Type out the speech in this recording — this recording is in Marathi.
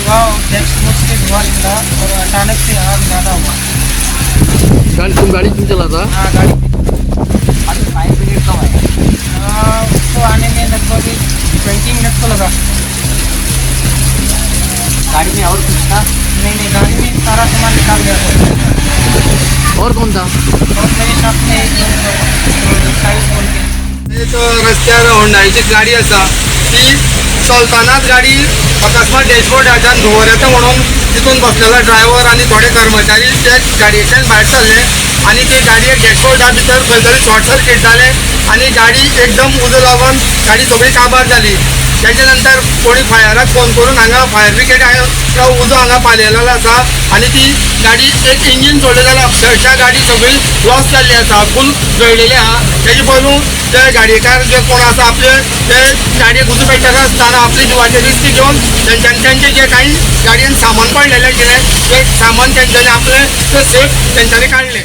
धुआं डैशबोर्ड से धुआं निकला और अचानक से आग ज़्यादा हुआ। गाड़ी तुम चला था? हाँ गाड़ी अभी फायर ब्रिगेड कब आया? उसको आने में लगभग 20 मिनट तो लगा। गाड़ी में और कुछ था? नहीं गाड़ी में सारा सामान निकाल दिया था। और कौन था? और मेरे साथ में एक साइड बोल के एक रस्त्यार होंडाची गाडी आसा ती चलतानाच गाडी अकस्मात डॅशबोर्डाच्यान धुंवर येता म्हणून तितून बसलेला ड्रायव्हर आनी थोडे कर्मचारी ते गाडयेच्यान भायर सरले आनी ते गाडयेक डॅशबोर्डा भितर खंय तरी शॉर्ट सर्किट जालें आनी गाडी एकदम उजो लागून गाडी सगळी काबार जाली। त्याच्या नंतर कोणी फायराक फोन करून हांगा फायर ब्रिगेड उजो हांगा पालयलेलो आसा आनी ती गाडी एक इंजीन सोडलें जाल्यार अक्षरशः गाडी सगळी लॉस जाल्ली आसा, फूल जळलेली आहा। तेजे पयलू ते गाडयेकार जे कोण आसा आपले ते गाडयेक उजो पेटनासतना आसतना आपली जिवाचे रिस्क घेवन तेंचे जे काही गाडयेन सामान पडलेलें कितें ते सामान तेंच्यांनी आपले ते सेफ तेंच्यांनी काडलें।